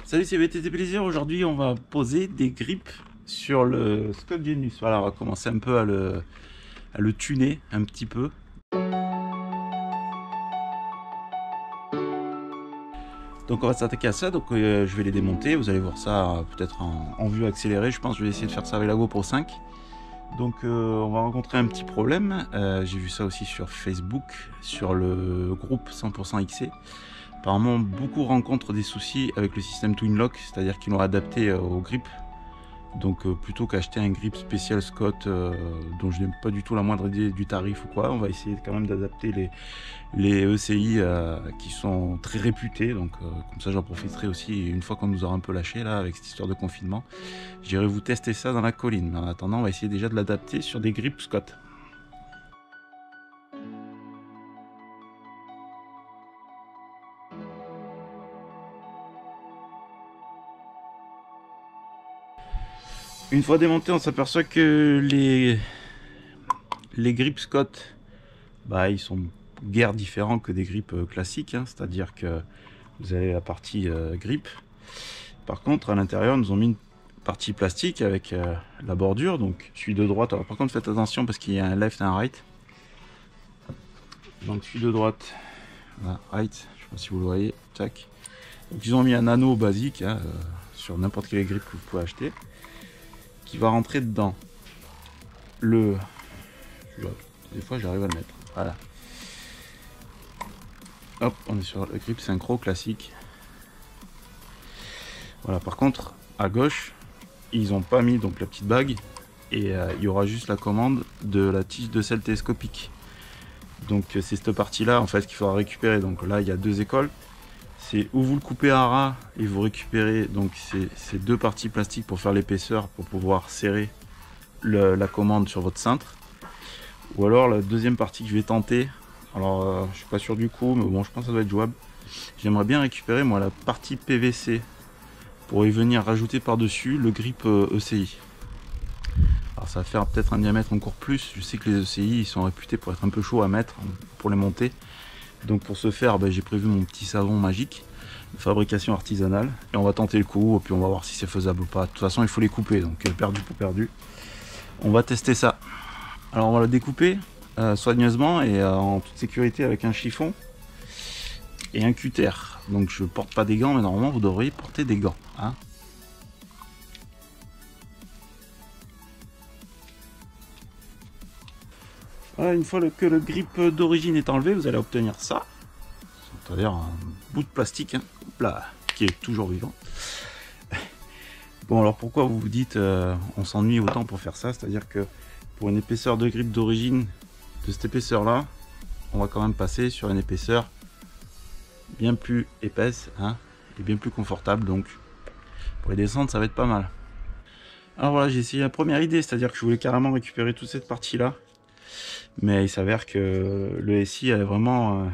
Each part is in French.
Salut, c'est VTT Plaisir. Aujourd'hui, on va poser des grippes sur le Scott Genius. Voilà, on va commencer un peu à le tuner un petit peu. Donc, on va s'attaquer à ça. Donc, je vais les démonter. Vous allez voir ça peut-être en vue accélérée. Je pense que je vais essayer de faire ça avec la GoPro 5. Donc, on va rencontrer un petit problème. J'ai vu ça aussi sur Facebook, sur le groupe 100% XC. Apparemment, beaucoup rencontrent des soucis avec le système Twinlock, c'est-à-dire qu'ils l'ont adapté aux grippes. Donc plutôt qu'acheter un grip spécial Scott dont je n'ai pas du tout la moindre idée du tarif ou quoi, on va essayer quand même d'adapter les ECI qui sont très réputés. Donc comme ça j'en profiterai aussi une fois qu'on nous aura un peu lâché là avec cette histoire de confinement. J'irai vous tester ça dans la colline. Mais en attendant, on va essayer déjà de l'adapter sur des grips Scott. Une fois démonté, on s'aperçoit que les grips Scott, bah, ils sont guère différents que des grips classiques, hein. C'est-à-dire que vous avez la partie grip. Par contre, à l'intérieur, nous ont mis une partie plastique avec la bordure, donc celui de droite. Alors par contre, faites attention parce qu'il y a un left et un right. Donc celui de droite, voilà, right, je sais pas si vous le voyez, tac. Donc ils ont mis un anneau basique hein, sur n'importe quel grip que vous pouvez acheter, qui va rentrer dedans. Des fois j'arrive à le mettre, voilà. Hop, on est sur le grip synchro classique. Voilà, par contre, à gauche, ils n'ont pas mis donc la petite bague et il y aura juste la commande de la tige de sel télescopique. Donc c'est cette partie là en fait qu'il faudra récupérer. Donc là il y a deux écoles. C'est où vous le coupez à ras et vous récupérez donc ces deux parties plastiques pour faire l'épaisseur pour pouvoir serrer la commande sur votre cintre. Ou alors la deuxième partie que je vais tenter. Alors je suis pas sûr du coup mais bon je pense que ça doit être jouable. J'aimerais bien récupérer moi la partie PVC pour y venir rajouter par dessus le grip ECI. Alors ça va faire peut-être un diamètre encore plus. Je sais que les ECI ils sont réputés pour être un peu chauds à mettre pour les monter. Donc pour ce faire, j'ai prévu mon petit savon magique de fabrication artisanale. Et on va tenter le coup et puis on va voir si c'est faisable ou pas. De toute façon il faut les couper, donc perdu pour perdu. On va tester ça. Alors on va le découper soigneusement et en toute sécurité avec un chiffon et un cutter. Donc je porte pas des gants mais normalement vous devriez porter des gants. Hein. Voilà, une fois que le grip d'origine est enlevé, vous allez obtenir ça. C'est-à-dire un bout de plastique, hein, là, qui est toujours vivant. Bon, alors pourquoi vous vous dites on s'ennuie autant pour faire ça? C'est-à-dire que pour une épaisseur de grip d'origine de cette épaisseur-là, on va quand même passer sur une épaisseur bien plus épaisse hein, et bien plus confortable. Donc pour les descendre, ça va être pas mal. Alors voilà, j'ai essayé la première idée, c'est-à-dire que je voulais carrément récupérer toute cette partie-là. Mais il s'avère que le SI est vraiment...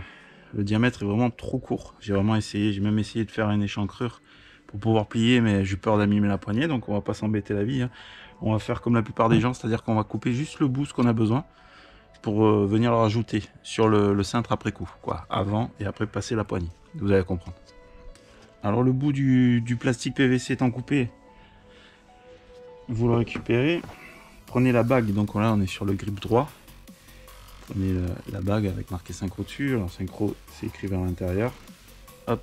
le diamètre est vraiment trop court. J'ai vraiment essayé, j'ai même essayé de faire une échancrure pour pouvoir plier, mais j'ai peur d'abîmer la poignée, donc on va pas s'embêter la vie. Hein. On va faire comme la plupart des gens, c'est-à-dire qu'on va couper juste le bout ce qu'on a besoin pour venir le rajouter sur le cintre après coup, quoi, avant et après passer la poignée. Vous allez comprendre. Alors le bout du plastique PVC étant coupé, vous le récupérez, prenez la bague, donc là on est sur le grip droit. Prenez la bague avec marqué synchro dessus. Alors synchro c'est écrit vers l'intérieur. Hop.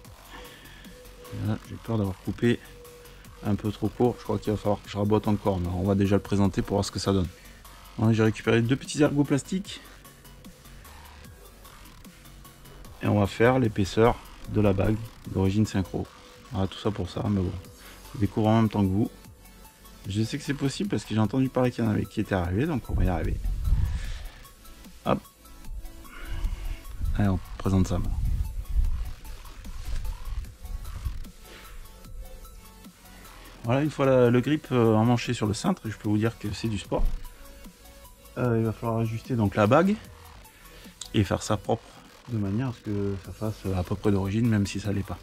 J'ai peur d'avoir coupé un peu trop court. Je crois qu'il va falloir que je rabote encore. Mais on va déjà le présenter pour voir ce que ça donne. J'ai récupéré deux petits ergots plastiques. Et on va faire l'épaisseur de la bague d'origine synchro. Voilà, tout ça pour ça. Mais bon, je découvre en même temps que vous. Je sais que c'est possible parce que j'ai entendu parler qu'il y en avait qui étaient arrivés. Donc on va y arriver. Hop. Allez, on présente ça maintenant. Voilà, une fois le grip emmanché sur le cintre, je peux vous dire que c'est du sport. Il va falloir ajuster donc la bague et faire ça propre de manière à ce que ça fasse à peu près d'origine, même si ça l'est pas.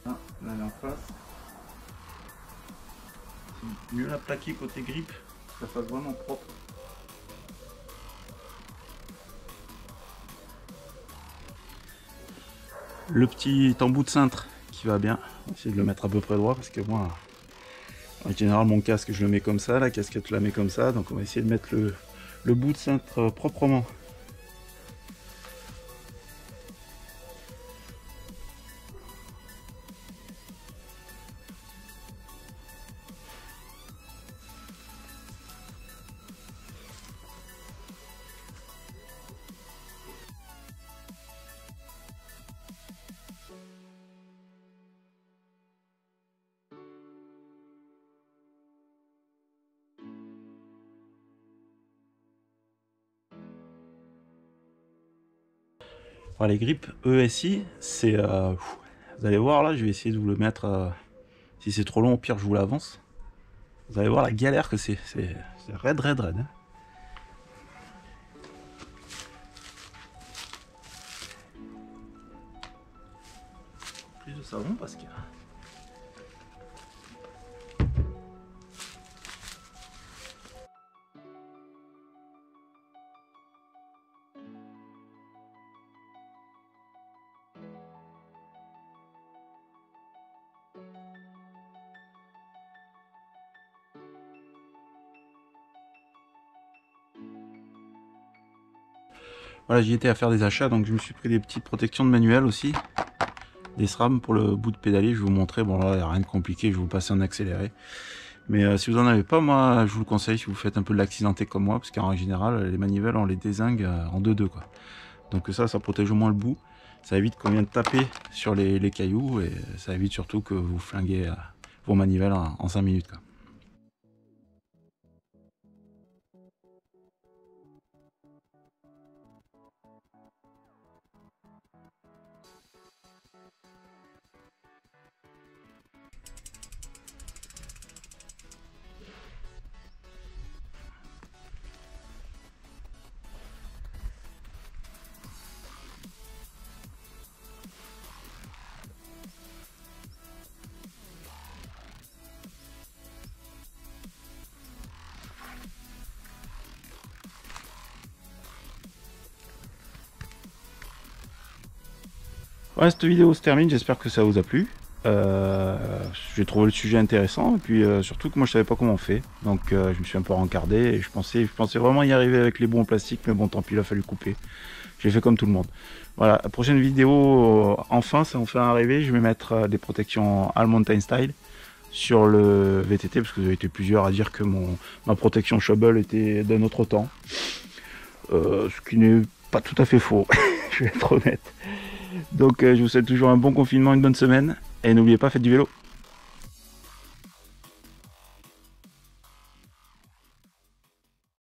Ah, là elle est en face. C'est mieux la plaquer côté grip, que ça fasse vraiment propre. Le petit embout de cintre qui va bien. On va essayer de le mettre à peu près droit parce que moi, en général, mon casque, je le mets comme ça, la casquette, je la mets comme ça. Donc on va essayer de mettre le bout de cintre proprement. Alors, les grippes ESI, c'est... vous allez voir là, je vais essayer de vous le mettre... si c'est trop long, au pire, je vous l'avance. Vous allez voir la galère que c'est. C'est raide, raide, raide. Hein. Plus de savon parce que... Voilà, j'y étais à faire des achats, donc je me suis pris des petites protections de manuel aussi. Des SRAM pour le bout de pédalier, je vais vous montrer. Bon là, il n'y a rien de compliqué, je vais vous passer en accéléré. Mais si vous n'en avez pas, moi, je vous le conseille si vous faites un peu de l'accidenté comme moi, parce qu'en général, les manivelles, on les dézingue en 2-2, quoi. Donc ça protège au moins le bout. Ça évite qu'on vienne taper sur les cailloux, et ça évite surtout que vous flinguez vos manivelles en 5 minutes, quoi. Voilà, cette vidéo se termine, j'espère que ça vous a plu. J'ai trouvé le sujet intéressant et puis surtout que moi je savais pas comment on fait, donc je me suis un peu rencardé et je pensais vraiment y arriver avec les bouts en plastique, mais bon tant pis, il a fallu couper. J'ai fait comme tout le monde. Voilà, la prochaine vidéo, enfin ça me fait arriver, je vais mettre des protections All Mountain Style sur le VTT, parce que vous avez été plusieurs à dire que ma protection Shubble était d'un autre temps, ce qui n'est pas tout à fait faux, je vais être honnête. Donc je vous souhaite toujours un bon confinement, une bonne semaine, et n'oubliez pas, faites du vélo.